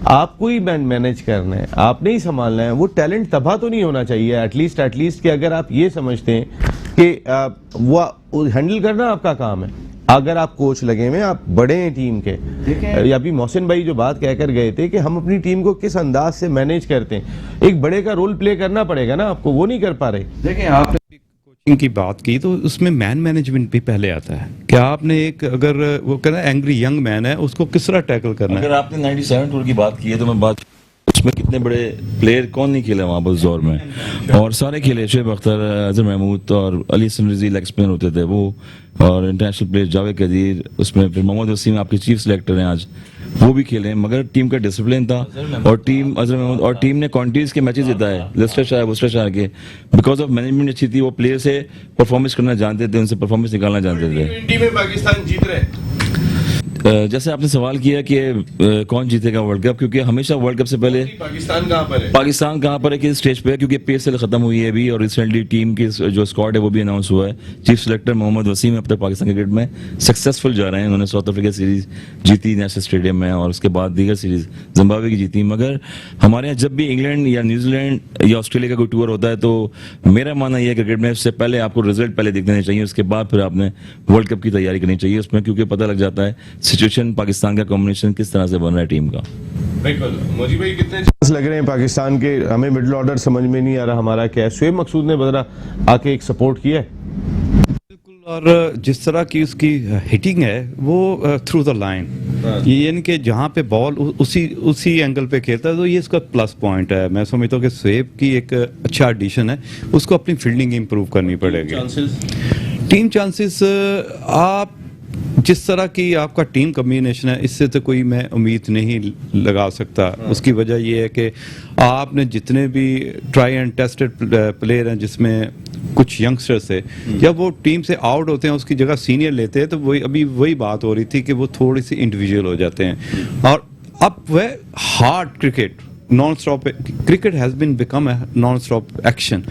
आपको ही मैनेज करना है, आपने ही संभालना है। वो टैलेंट तबाह तो नहीं होना चाहिए एटलीस्ट कि अगर आप ये समझते हैं कि वो हैंडल करना आपका काम है, अगर आप कोच लगे हुए, आप बड़े हैं टीम के। या अभी मोहसिन भाई जो बात कहकर गए थे कि हम अपनी टीम को किस अंदाज से मैनेज करते हैं, एक बड़े का रोल प्ले करना पड़ेगा ना आपको, वो नहीं कर पा रहे। देखें, आपने कोचिंग की बात की तो उसमें मैन मैनेजमेंट भी पहले आता है कि आपने एक, अगर वो कहना एंग्री यंग मैन है, उसको किस तरह टैकल करना है। अगर आपने 97 टूर की बात की है तो मैं बात, उसमें कितने बड़े प्लेयर कौन नहीं खेले वहाँ पर उस दौर में, और सारे खेले। शुएब अख्तर, अजहर महमूद और अली हसन रिजवी लेग स्पिनर होते थे वो, और इंटरनेशनल प्लेयर जावेद कदीर, उसमें फिर मोहम्मद वसीम आपके चीफ सिलेक्टर हैं आज, वो भी खेले। मगर टीम का डिसिप्लिन था और टीम, अजहर महमूद और टीम ने कॉन्ट्रीज के मैचेस जिताए, लेस्टरशायर वुस्टरशायर के, बिकॉज ऑफ मैनेजमेंट अच्छी थी। वो प्लेयर से परफॉर्मेंस करना जानते थे, उनसे परफॉर्मेंस निकालना जानते थे। T20 में पाकिस्तान जीत रहे। जैसे आपने सवाल किया कि कौन जीतेगा वर्ल्ड कप, क्योंकि हमेशा वर्ल्ड कप से पहले पाकिस्तान कहाँ पर है? पाकिस्तान कहाँ पर है, किस स्टेज पे है, क्योंकि PSL खत्म हुई है अभी, और रिसेंटली टीम की जो स्क्वाड है वो भी अनाउंस हुआ है। चीफ सिलेक्टर मोहम्मद वसीम अब तक पाकिस्तान क्रिकेट में सक्सेसफुल जा रहे हैं। उन्होंने साउथ अफ्रीका सीरीज जीती नेशनल स्टेडियम में, और उसके बाद दीगर सीरीज जिम्बाब्वे की जीती। मगर हमारे यहाँ जब भी इंग्लैंड या न्यूजीलैंड या ऑस्ट्रेलिया का कोई टूर होता है तो मेरा मानना यह है क्रिकेट में उससे पहले आपको रिजल्ट पहले देख लेने चाहिए, उसके बाद फिर आपने वर्ल्ड कप की तैयारी करनी चाहिए उसमें, क्योंकि पता लग जाता है सिचुएशन पाकिस्तान का कॉम्बिनेशन किस तरह से बन रहा है टीम का। बिल्कुल। मोजी भाई, कितने चांस लग रहे हैं पाकिस्तान के? हमें मिडिल ऑर्डर समझ में नहीं आ रहा हमारा क्या है। शुएब मकसूद ने बदला आके एक सपोर्ट किया है। बिल्कुल, और जिस तरह की उसकी हिटिंग है वो थ्रू द लाइन, ये यानी कि जहाँ पे बॉल उसी एंगल पे खेलता है, तो ये इसका प्लस पॉइंट है। मैं समझता हूँ कि शुएब की एक अच्छा एडिशन है, उसको अपनी फील्डिंग इंप्रूव करनी पड़ेगी। टीम चांसेस, आप जिस तरह की आपका टीम कॉम्बिनेशन है, इससे तो कोई मैं उम्मीद नहीं लगा सकता। उसकी वजह यह है कि आपने जितने भी ट्राई एंड टेस्टेड प्लेयर हैं, जिसमें कुछ यंगस्टर्स थे, जब वो टीम से आउट होते हैं उसकी जगह सीनियर लेते हैं, तो वही बात हो रही थी कि वो थोड़ी सी इंडिविजुअल हो जाते हैं। और अब वह hard cricket, non stop cricket has been become a non stop action.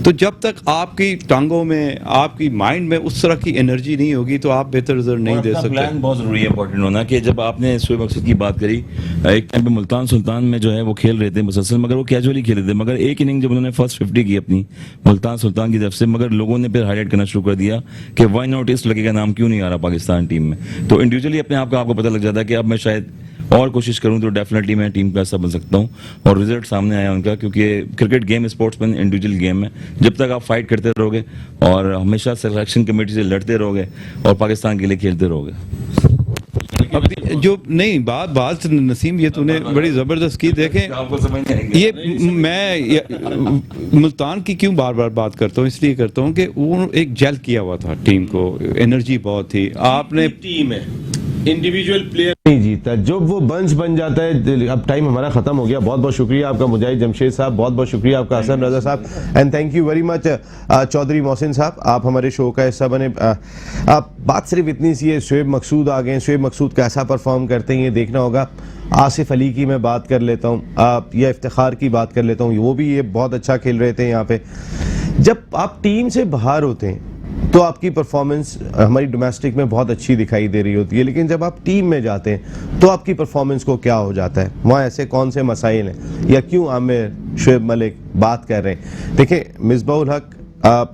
तो जब तक आपकी टांगों में, आपकी माइंड में उस तरह की एनर्जी नहीं होगी तो आप बेहतर रिजल्ट नहीं दे सकते। प्लान बहुत जरूरी है, इंपॉर्टेंट होना। कि जब आपने शुएब मकसूद की बात करी, एक टाइम पे मुल्तान सुल्तान में जो है वो खेल रहे थे मुसलसल, मगर वो कैजुअली खेल रहे थे। मगर एक इनिंग जब उन्होंने फर्स्ट 50 की अपनी मुल्तान सुल्तान की तरफ से, मगर लोगों ने फिर हाईलाइट करना शुरू कर दिया कि वाई नॉट इस लड़के का नाम क्यों नहीं आ रहा पाकिस्तान टीम में। तो इंडिविजुअली अपने आप का आपको पता लग जाता है कि अब मैं शायद और कोशिश करूं तो डेफिनेटली मैं टीम का हिस्सा बन सकता हूं। और रिजल्ट सामने आया उनका, क्योंकि cricket game sportsman individual game है। जब तक आप फाइट करते रहोगे और हमेशा सिलेक्शन कमेटी से लड़ते रहोगे और पाकिस्तान के लिए खेलते रहोगे। अभी जो नहीं बात नसीम, ये तूने बड़ी जबरदस्त की। देखें, आपको समझ नहीं आएगी। ये मैं मुल्तान की क्यों बार बार बात करता हूँ, इसलिए करता हूँ कि वो एक जेल किया हुआ था, टीम को एनर्जी बहुत थी। आपने टीम है, इंडिविजुअल प्लेयर नहीं जीता, जब वो बंच बन जाता है। अब टाइम हमारा खत्म हो गया। बहुत बहुत शुक्रिया आपका मुजाहिद जमशेद साहब, बहुत बहुत शुक्रिया आपका Hasan Raza sahab, and thank you very much Chaudhry Mohsin sahab, आप हमारे शो का हिस्सा बने। आप बात सिर्फ इतनी सी है, शुएब मकसूद आ गए, शुएब मकसूद कैसा परफॉर्म करते हैं ये देखना होगा। आसिफ अली की मैं बात कर लेता हूँ, या इफ्तिखार की बात कर लेता हूँ, वो भी ये बहुत अच्छा खेल रहे थे यहाँ पे। जब आप टीम से बाहर होते हैं तो आपकी परफॉर्मेंस हमारी डोमेस्टिक में बहुत अच्छी दिखाई दे रही होती है, लेकिन जब आप टीम में जाते हैं तो आपकी परफॉर्मेंस को क्या हो जाता है, वहाँ ऐसे कौन से मसाइल हैं या क्यों आमिर, शुएब मलिक बात कर रहे हैं। देखिए मिसबाहुल हक,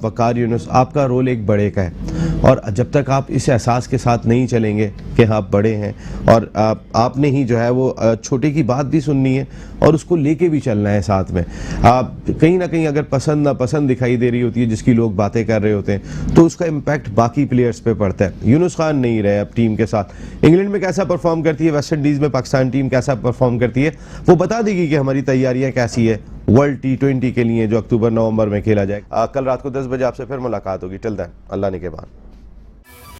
वकार यूनुस, आपका रोल एक बड़े का है, और जब तक आप इस एहसास के साथ नहीं चलेंगे कि आप बड़े हैं और आपने ही जो है वो छोटे की बात भी सुननी है और उसको लेके भी चलना है साथ में। आप कहीं ना कहीं अगर पसंद ना पसंद दिखाई दे रही होती है जिसकी लोग बातें कर रहे होते हैं, तो उसका इम्पैक्ट बाकी प्लेयर्स पे पड़ता है। यूनुस खान नहीं रहे अब टीम के साथ। इंग्लैंड में कैसा परफॉर्म करती है, वेस्ट इंडीज़ में पाकिस्तान टीम कैसा परफॉर्म करती है, वो बता देगी कि हमारी तैयारियाँ कैसी है वर्ल्ड T20 के लिए जो अक्टूबर नवंबर में खेला जाए। कल रात को 10 बजे आपसे फिर मुलाकात होगी। टिल देन अल्लाह ने के बाद।